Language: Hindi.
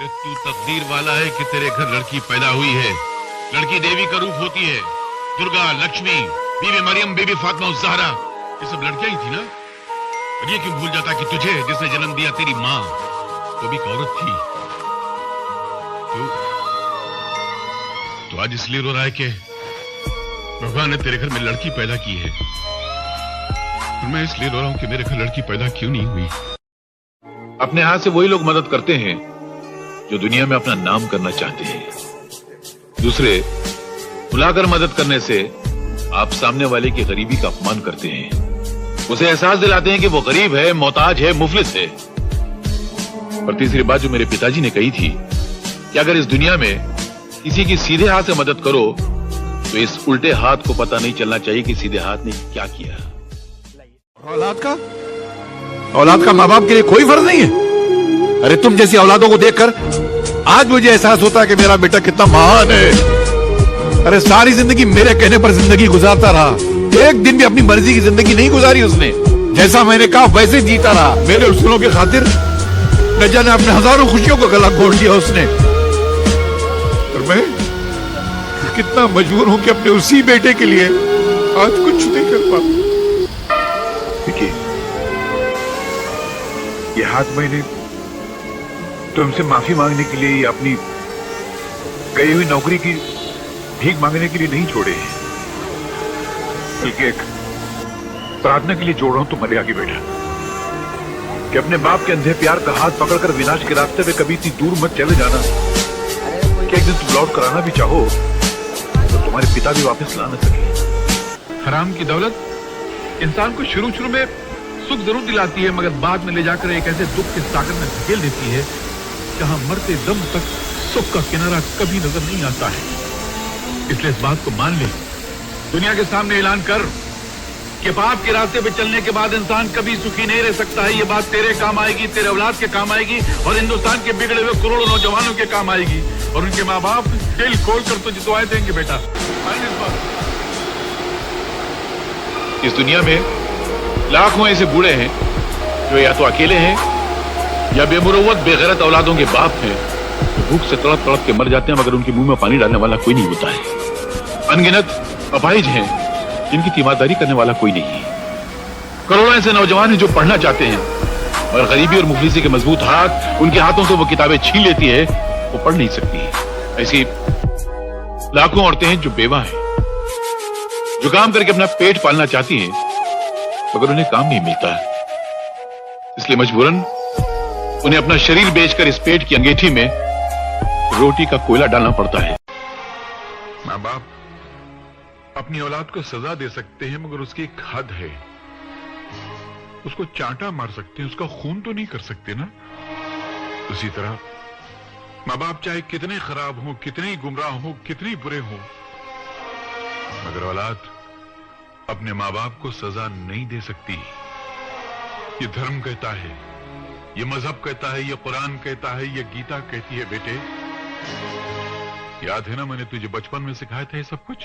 मृत्यु तकदीर वाला है कि तेरे घर लड़की पैदा हुई है। लड़की देवी का रूप होती है। दुर्गा, लक्ष्मी, बीबी मरियम, बीबी फातिमा उस ज़हरा, ये सब लड़कियां ही थी ना। और ये क्यों भूल जाता कि तुझे जिसने जन्म दिया तेरी माँ वो भी एक औरत थी। तो आज इसलिए रो रहा है कि भगवान ने तेरे घर में लड़की पैदा की है। और मैं इसलिए रो रहा हूं कि मेरे घर लड़की पैदा क्यों नहीं हुई। अपने हाथ से वही लोग मदद करते हैं जो दुनिया में अपना नाम करना चाहते हैं। दूसरे बुलाकर मदद करने से आप सामने वाले की गरीबी का अपमान करते हैं, उसे एहसास दिलाते हैं कि वो गरीब है, मोहताज है, मुफलिस है। और तीसरी बात जो मेरे पिताजी ने कही थी कि अगर इस दुनिया में किसी की सीधे हाथ से मदद करो तो इस उल्टे हाथ को पता नहीं चलना चाहिए कि सीधे हाथ ने क्या किया। औलाद का माँ बाप के लिए कोई फर्ज नहीं है। अरे तुम जैसी औलादों को देखकर आज मुझे एहसास होता है कि मेरा बेटा कितना महान है। अरे सारी जिंदगी मेरे कहने पर जिंदगी गुजारता रहा, एक दिन भी अपनी मर्जी की जिंदगी नहीं गुजारी उसने। जैसा मैंने कहा वैसे जीता रहा। मेरे उसूलों की खातिर न जाने अपने हजारों खुशियों को गला घोट दिया उसने। और मैं कितना मजबूर हूं कि अपने उसी बेटे के लिए आज कुछ नहीं कर पाता। देखिए, ये हाथ मैंने तुमसे माफी मांगने के लिए या अपनी गई हुई नौकरी की भीख मांगने के लिए नहीं छोड़े हैं, बल्कि एक प्रार्थना के लिए जोड़ रहा हूं तुम्हारे आगे बेटा, कि अपने बाप के अंधे प्यार का हाथ पकड़कर विनाश के रास्ते पे कभी इतनी दूर मत चले जाना कि एक दिन तुम लौट कर आना भी चाहो तो तुम्हारे पिता भी वापस ला न सके। हराम की दौलत इंसान को शुरू में सुख जरूर दिलाती है, मगर बाद में ले जाकर एक ऐसे दुख के सागर में धकेल देती है जहां मरते दम तक सुख का किनारा कभी नजर नहीं आता है। इसलिए इस बात को मान ले, दुनिया के सामने ऐलान कर कि पाप के रास्ते पे चलने के बाद इंसान कभी सुखी नहीं रह सकता है। ये बात तेरे काम आएगी, तेरे औलाद के काम आएगी और हिंदुस्तान के बिगड़े हुए करोड़ों नौजवानों के काम आएगी। और उनके माँ बाप दिल खोल कर तुझे दुआएं देंगे बेटा। इस दुनिया में लाखों ऐसे बूढ़े हैं जो या तो अकेले हैं या बेमुरव्वत बेगैरत औलादों के बाप हैं, जो भूख से तड़प तड़प के मर जाते हैं मगर उनके मुंह में पानी डालने वाला कोई नहीं होता है। अनगिनत अपाहिज हैं जिनकी तीमारदारी करने वाला कोई नहीं है। करोड़ों ऐसे नौजवान हैं जो पढ़ना चाहते हैं और गरीबी और मुफलिसी के मजबूत हाथ उनके हाथों से वो किताबें छीन लेती है, वो पढ़ नहीं सकती। ऐसी लाखों औरतें हैं जो बेवा हैं, जो काम करके अपना पेट पालना चाहती हैं मगर उन्हें काम नहीं मिलता, इसलिए मजबूरन उन्हें अपना शरीर बेचकर इस पेट की अंगीठी में रोटी का कोयला डालना पड़ता है। माँ बाप अपनी औलाद को सजा दे सकते हैं मगर उसकी एक हद है। उसको चांटा मार सकते हैं, उसका खून तो नहीं कर सकते ना। उसी तरह माँ बाप चाहे कितने खराब हो, कितने गुमराह हो, कितने बुरे हो, मगर औलाद अपने माँ बाप को सजा नहीं दे सकती। ये धर्म कहता है, ये मजहब कहता है, ये कुरान कहता है, ये गीता कहती है। बेटे याद है ना मैंने तुझे बचपन में सिखाया था ये सब कुछ।